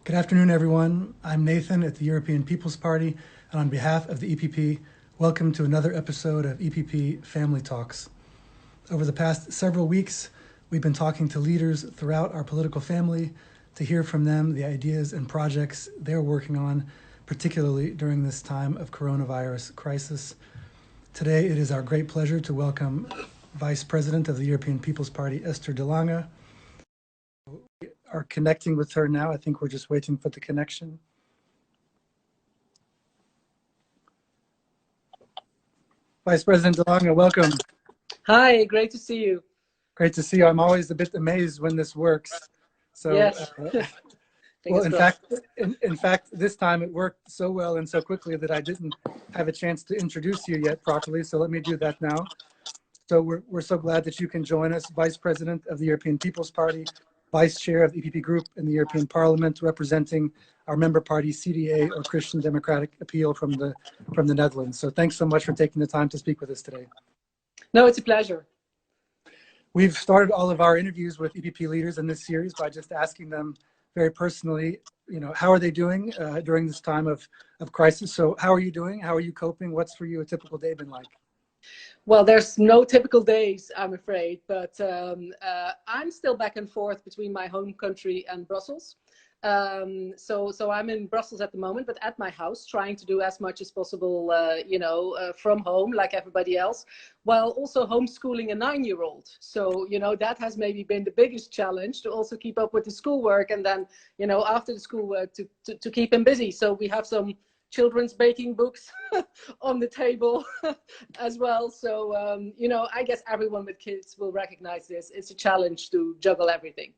Good afternoon, everyone. I'm Nathan at the European People's Party, and on behalf of the EPP, welcome to another episode of EPP Family Talks. Over the past several weeks, we've been talking to leaders throughout our political family to hear from them the ideas and projects they're working on, particularly during this time of coronavirus crisis. Today, it is our great pleasure to welcome Vice President of the European People's Party, Esther de Lange. We are connecting with her now. I think we're just waiting for the connection. Vice President de Lange, welcome. Hi, great to see you. Great to see you. I'm always a bit amazed when this works. So, Yes. well, Fingers crossed. in fact, this time it worked so well and so quickly that I didn't have a chance to introduce you yet properly. So let me do that now. So we're so glad that you can join us, Vice President of the European People's Party, Vice Chair of the EPP Group in the European Parliament, representing our member party CDA, or Christian Democratic Appeal, from the Netherlands. So thanks so much for taking the time to speak with us today. No, it's a pleasure. We've started all of our interviews with EPP leaders in this series by just asking them very personally, how are they doing during this time of crisis? So how are you doing? How are you coping? What's for you a typical day been like? Well, there's no typical days, I'm afraid, but I'm still back and forth between my home country and Brussels. So I'm in Brussels at the moment, but at my house, trying to do as much as possible, from home, like everybody else, while also homeschooling a 9-year-old. So, that has maybe been the biggest challenge, to also keep up with the schoolwork, and then, after the schoolwork to keep him busy. So we have some children's baking books on the table as well. So, I guess everyone with kids will recognize this. It's a challenge to juggle everything.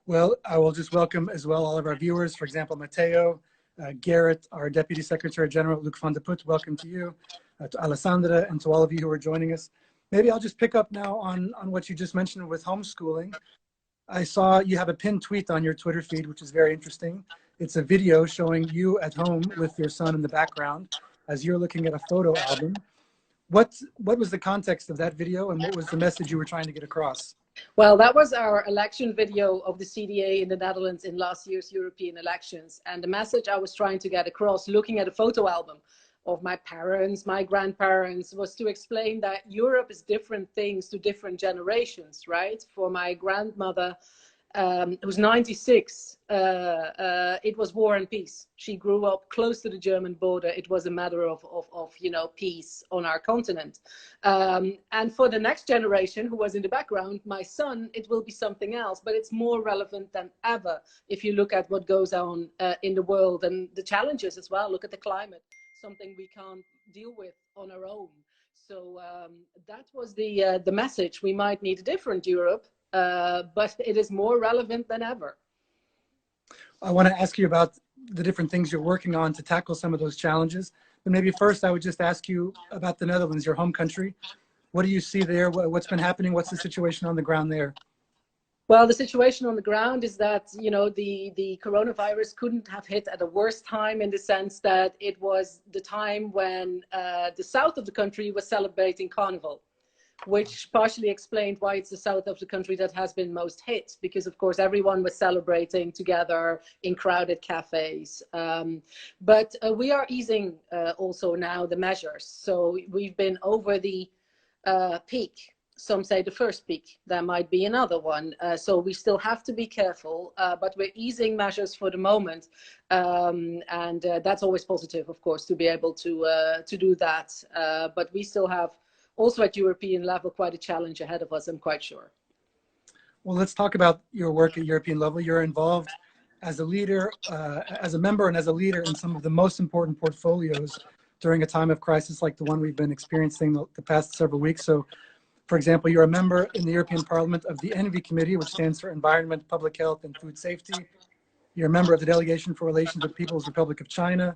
Well, I will just welcome as well all of our viewers. For example, Matteo, Garrett, our Deputy Secretary General, Luc van de Put, welcome to you, to Alessandra, and to all of you who are joining us. Maybe I'll just pick up now on what you just mentioned with homeschooling. I saw you have a pinned tweet on your Twitter feed, which is very interesting. It's a video showing you at home with your son in the background as you're looking at a photo album. What was the context of that video, and what was the message you were trying to get across? Well, that was our election video of the CDA in the Netherlands in last year's European elections. And the message I was trying to get across, looking at a photo album of my parents, my grandparents, was to explain that Europe is different things to different generations, right? For my grandmother, who's 96, it was war and peace. She grew up close to the German border. It was a matter of peace on our continent. And for the next generation who was in the background, my son, it will be something else, but it's more relevant than ever if you look at what goes on in the world and the challenges as well. Look at the climate, something we can't deal with on our own. So that was the message. We might need a different Europe, but it is more relevant than ever. I want to ask you about the different things you're working on to tackle some of those challenges. But maybe first, I would just ask you about the Netherlands, your home country. What do you see there? What's been happening? What's the situation on the ground there? Well, the situation on the ground is that, the coronavirus couldn't have hit at a worse time, in the sense that it was the time when the south of the country was celebrating Carnival, which partially explained why it's the south of the country that has been most hit, because of course everyone was celebrating together in crowded cafes. But we are easing also now the measures. So we've been over the peak. Some say the first peak, there might be another one. So we still have to be careful, but we're easing measures for the moment. And that's always positive, of course, to be able to do that. But we still have, also at European level, quite a challenge ahead of us, I'm quite sure. Well, let's talk about your work at European level. You're involved as a leader, as a member and as a leader in some of the most important portfolios during a time of crisis like the one we've been experiencing the past several weeks. So, for example, you're a member in the European Parliament of the ENVI Committee, which stands for Environment, Public Health and Food Safety. You're a member of the Delegation for Relations with the People's Republic of China,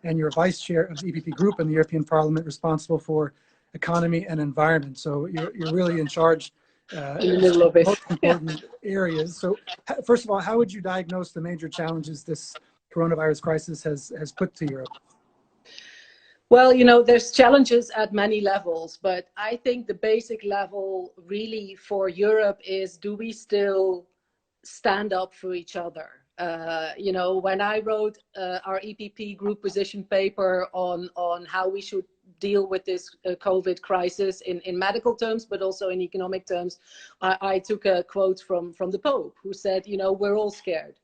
and you're vice chair of the EPP Group in the European Parliament, responsible for economy and environment. So you're really in charge in the middle of it. Most important areas. So first of all, how would you diagnose the major challenges this coronavirus crisis has put to Europe? Well, there's challenges at many levels, but I think the basic level really for Europe is, do we still stand up for each other? You know, when I wrote our EPP group position paper on how we should deal with this COVID crisis in medical terms, but also in economic terms, I took a quote from the Pope, who said, you know, we're all scared.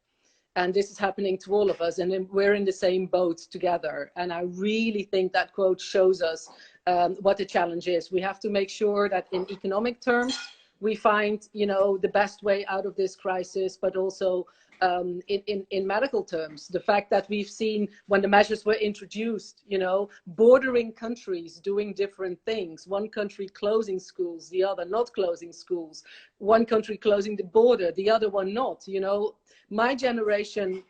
And this is happening to all of us, and we're in the same boat together. And I really think that quote shows us what the challenge is. We have to make sure that in economic terms, we find, you know, the best way out of this crisis, but also in medical terms, the fact that we've seen when the measures were introduced, you know, bordering countries doing different things, one country closing schools, the other not closing schools, one country closing the border, the other one not. You know, my generation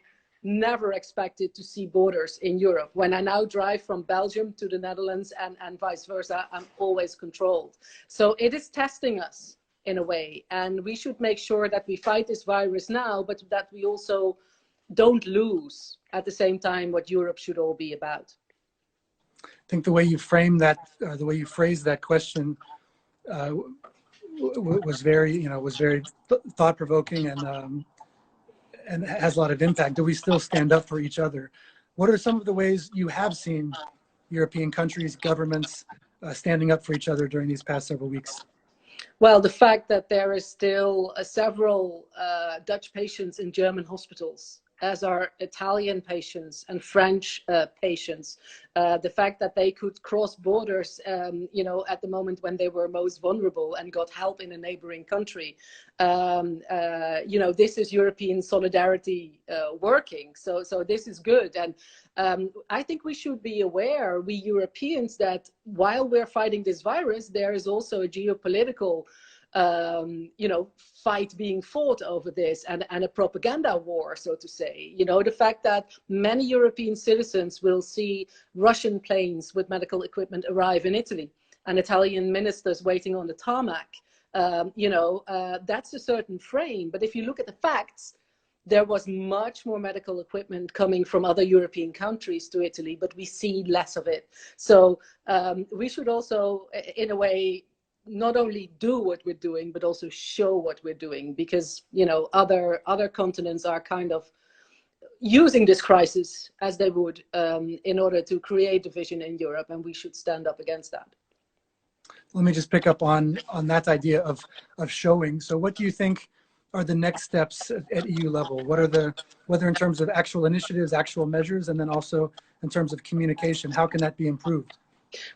never expected to see borders in Europe. When I now drive from Belgium to the Netherlands and vice versa, I'm always controlled. So it is testing us in a way, and we should make sure that we fight this virus now, but that we also don't lose at the same time what Europe should all be about. I think the way you frame that, the way you phrased that question was very, you know, was very thought-provoking and has a lot of impact. Do we still stand up for each other? What are some of the ways you have seen European countries, governments standing up for each other during these past several weeks? Well, the fact that there is still several Dutch patients in German hospitals, as are Italian patients and French patients. The fact that they could cross borders, you know, at the moment when they were most vulnerable and got help in a neighboring country. You know, this is European solidarity working. So this is good. And I think we should be aware, we Europeans, that while we're fighting this virus, there is also a geopolitical you know, fight being fought over this, and a propaganda war, so to say. You know, the fact that many European citizens will see Russian planes with medical equipment arrive in Italy and Italian ministers waiting on the tarmac, you know, that's a certain frame. But if you look at the facts, there was much more medical equipment coming from other European countries to Italy, but we see less of it. So we should also, in a way, not only do what we're doing, but also show what we're doing, because, you know, other continents are kind of using this crisis as they would in order to create division in Europe, and we should stand up against that. Let me just pick up on that idea of showing. So what do you think are the next steps at EU level? What are whether in terms of actual initiatives, actual measures, and then also in terms of communication, how can that be improved?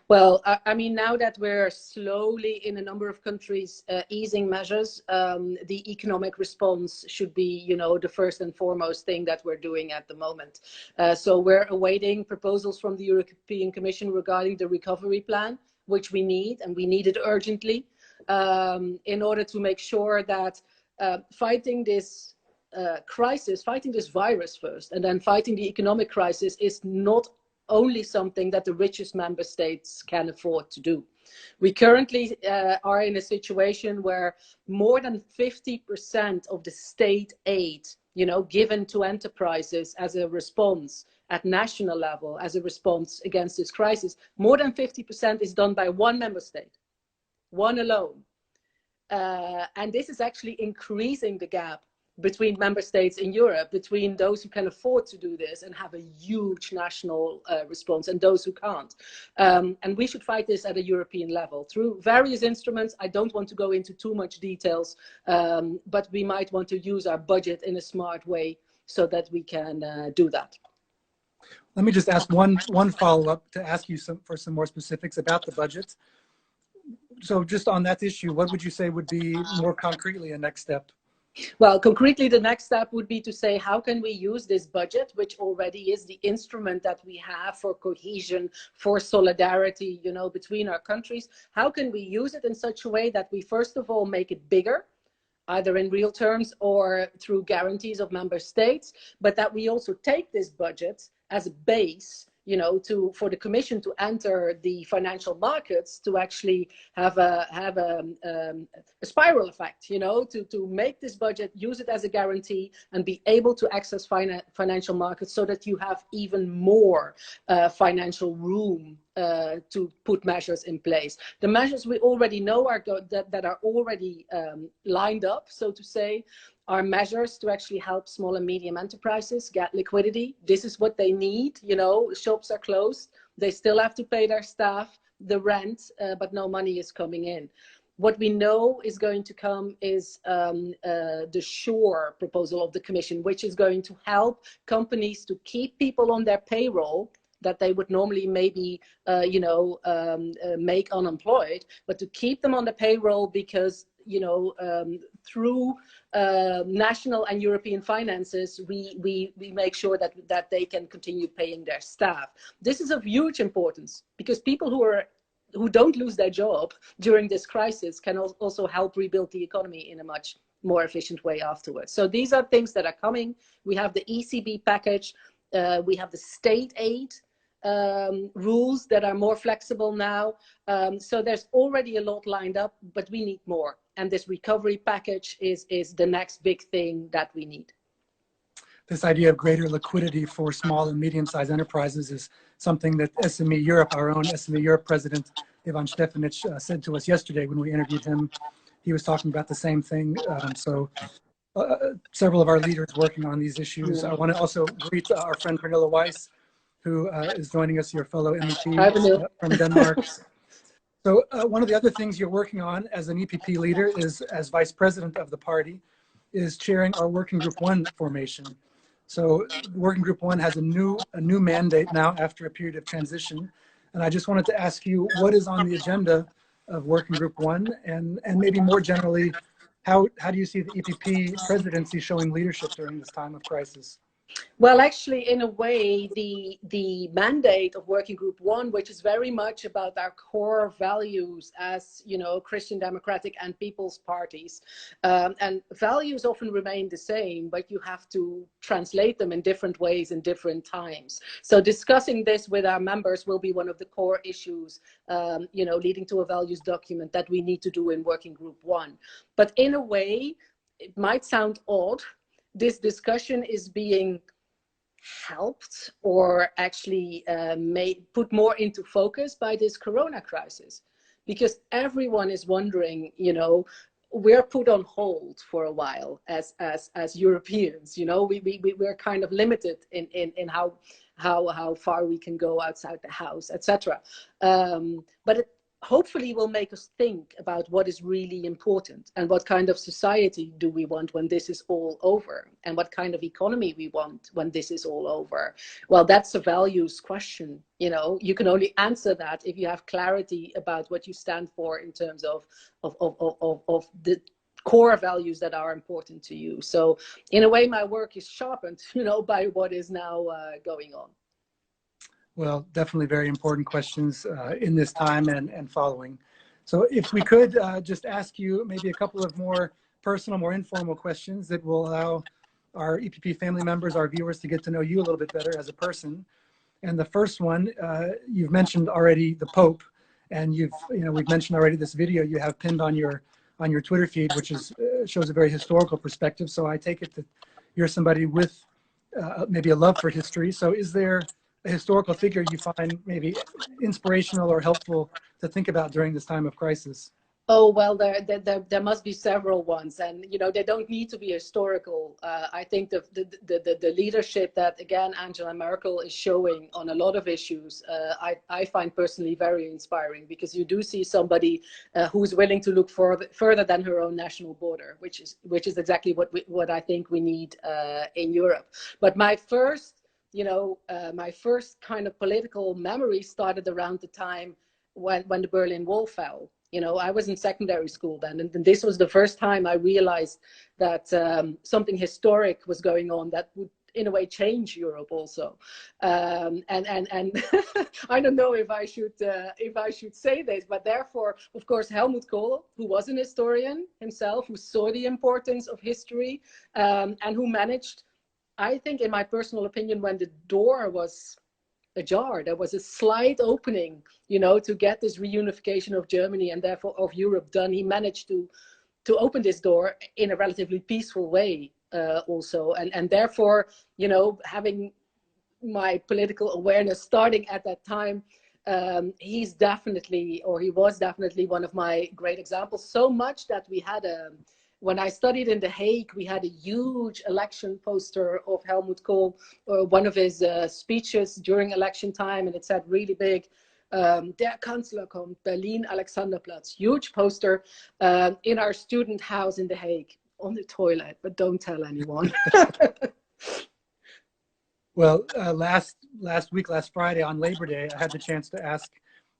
Well, I mean, now that we're slowly in a number of countries easing measures, the economic response should be, you know, the first and foremost thing that we're doing at the moment. So we're awaiting proposals from the European Commission regarding the recovery plan, which we need, and we need it urgently, in order to make sure that fighting this crisis, fighting this virus first, and then fighting the economic crisis is not only something that the richest member states can afford to do. We currently are in a situation where more than 50% of the state aid, you know, given to enterprises as a response at national level, as a response against this crisis, more than 50% is done by one member state, one alone. And this is actually increasing the gap between member states in Europe, between those who can afford to do this and have a huge national response and those who can't. And we should fight this at a European level through various instruments. I don't want to go into too much details, but we might want to use our budget in a smart way so that we can do that. Let me just ask one follow-up to ask you for some more specifics about the budget. So just on that issue, what would you say would be more concretely a next step? Well, concretely, the next step would be to say, how can we use this budget, which already is the instrument that we have for cohesion, for solidarity, you know, between our countries? How can we use it in such a way that we, first of all, make it bigger, either in real terms or through guarantees of member states, but that we also take this budget as a base, you know, for the Commission to enter the financial markets, to actually have a spiral effect, you know, to make this budget, use it as a guarantee, and be able to access financial markets so that you have even more financial room to put measures in place. The measures we already know that are already lined up, so to say, are measures to actually help small and medium enterprises get liquidity. This is what they need. You know, shops are closed. They still have to pay their staff, the rent, but no money is coming in. What we know is going to come is the SURE proposal of the Commission, which is going to help companies to keep people on their payroll that they would normally maybe, make unemployed, but to keep them on the payroll because, through national and European finances, we make sure that they can continue paying their staff. This is of huge importance because people who don't lose their job during this crisis can also help rebuild the economy in a much more efficient way afterwards. So these are things that are coming. We have the ECB package. We have the state aid rules that are more flexible now. So there's already a lot lined up, but we need more. And this recovery package is the next big thing that we need. This idea of greater liquidity for small and medium-sized enterprises is something that SME Europe, our own SME Europe president, Ivan Stefanic, said to us yesterday when we interviewed him. He was talking about the same thing. Several of our leaders working on these issues. I want to also greet our friend Pernilla Weiss, who is joining us, your fellow MEP from Denmark. So one of the other things you're working on as an EPP leader is, as vice president of the party, is chairing our Working Group 1 formation. So Working Group 1 has a new mandate now after a period of transition. And I just wanted to ask you, what is on the agenda of Working Group 1? And maybe more generally, how do you see the EPP presidency showing leadership during this time of crisis? Well, actually, in a way, the mandate of Working Group 1, which is very much about our core values as, Christian democratic and people's parties, and values often remain the same, but you have to translate them in different ways in different times. So discussing this with our members will be one of the core issues, leading to a values document that we need to do in Working Group 1. But in a way, it might sound odd. This discussion is being helped or actually put more into focus by this corona crisis, because everyone is wondering, we're put on hold for a while as Europeans. We're kind of limited in how far we can go outside the house, etc. But it hopefully will make us think about what is really important and what kind of society do we want when this is all over, and what kind of economy we want when this is all over. Well, that's a values question. You can only answer that if you have clarity about what you stand for in terms of the core values that are important to you. So in a way, my work is sharpened, by what is now going on. Well, definitely very important questions in this time and following. So if we could just ask you maybe a couple of more personal, more informal questions that will allow our EPP family members, our viewers, to get to know you a little bit better as a person. And the first one, you've mentioned already the Pope, and we've mentioned already this video you have pinned on your Twitter feed, which shows a very historical perspective. So I take it that you're somebody with maybe a love for history. So is there a historical figure you find maybe inspirational or helpful to think about during this time of crisis? Oh, well, there must be several ones, and they don't need to be historical. I think the leadership that, again, Angela Merkel is showing on a lot of issues, I find personally very inspiring, because you do see somebody who's willing to look further than her own national border, which is exactly what I think we need in Europe. But my first kind of political memory started around the time when the Berlin Wall fell. I was in secondary school then, and this was the first time I realized that something historic was going on that would, in a way, change Europe also. And I don't know if I should say this, but therefore, of course, Helmut Kohl, who was an historian himself, who saw the importance of history, and who managed, I think, in my personal opinion, when the door was ajar, there was a slight opening, to get this reunification of Germany and therefore of Europe done. He managed to open this door in a relatively peaceful way also. And therefore, having my political awareness starting at that time, he was definitely one of my great examples. So much that we had when I studied in The Hague, we had a huge election poster of Helmut Kohl, one of his speeches during election time, and it said really big, Der Kanzler kommt, Berlin, Alexanderplatz. Huge poster in our student house in The Hague, on the toilet, but don't tell anyone. Well, last Friday on Labor Day, I had the chance to ask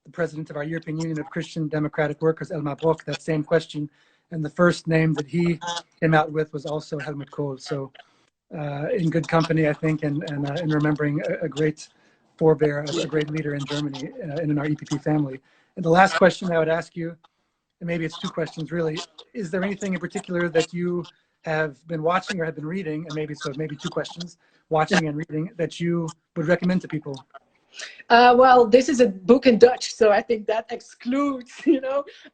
the president of our European Union of Christian Democratic Workers, Elmar Brok, that same question. And the first name that he came out with was also Helmut Kohl. So in good company, I think, and in remembering a great forebear, a great leader in Germany and in our EPP family. And the last question I would ask you, and maybe it's two questions really, is there anything in particular that you have been watching or have been reading, and maybe two questions, watching and reading, that you would recommend to people? Well, this is a book in Dutch, so I think that excludes,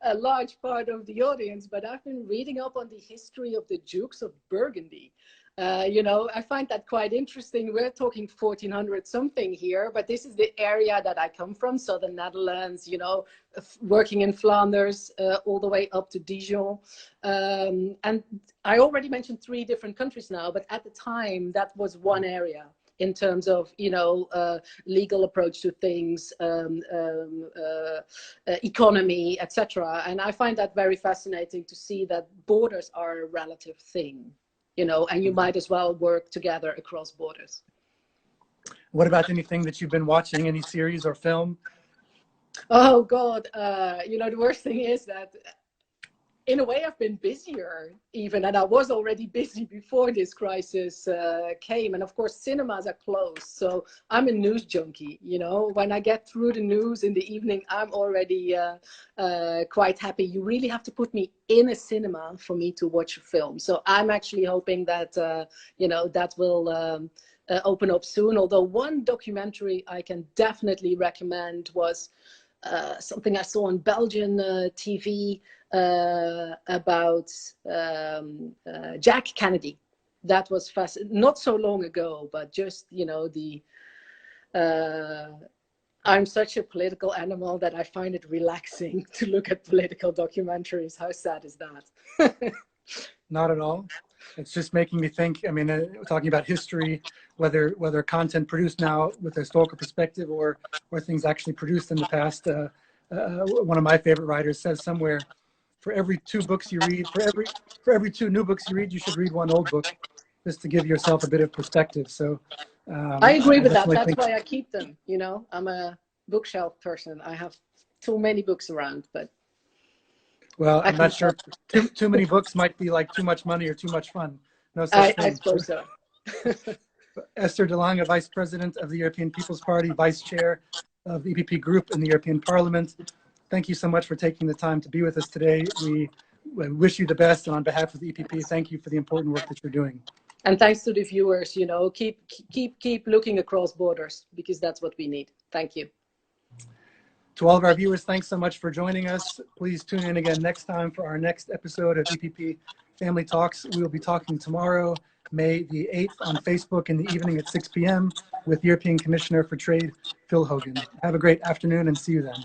a large part of the audience. But I've been reading up on the history of the Dukes of Burgundy. I find that quite interesting. We're talking 1400 something here, but this is the area that I come from, so the Netherlands, working in Flanders, all the way up to Dijon. And I already mentioned 3 different countries now, but at the time that was one area in terms of, legal approach to things, economy, etc. And I find that very fascinating to see that borders are a relative thing. And you might as well work together across borders. What about anything that you've been watching, any series or film? Oh, God. The worst thing is that in a way I've been busier even, and I was already busy before this crisis came. And of course, cinemas are closed. So I'm a news junkie, When I get through the news in the evening, I'm already quite happy. You really have to put me in a cinema for me to watch a film. So I'm actually hoping that, that will open up soon. Although one documentary I can definitely recommend was something I saw on Belgian TV about Jack Kennedy. That was not so long ago, but just, I'm such a political animal that I find it relaxing to look at political documentaries. How sad is that? Not at all. It's just making me think, talking about history, whether content produced now with a historical perspective or things actually produced in the past. One of my favorite writers says somewhere, for every 2 books you read, for every 2 new books you read, you should read 1 old book, just to give yourself a bit of perspective. So I agree with that. That's why I keep them. I'm a bookshelf person. I have too many books around, but. Well, I'm not sure. Too many books might be like too much money or too much fun. No such thing. I suppose so. Esther de Lange, Vice President of the European People's Party, Vice Chair of the EPP Group in the European Parliament. Thank you so much for taking the time to be with us today. We wish you the best, and on behalf of the EPP, thank you for the important work that you're doing. And thanks to the viewers. Keep looking across borders, because that's what we need. Thank you. To all of our viewers, thanks so much for joining us. Please tune in again next time for our next episode of EPP Family Talks. We will be talking tomorrow, May the 8th, on Facebook in the evening at 6 p.m. with European Commissioner for Trade, Phil Hogan. Have a great afternoon and see you then.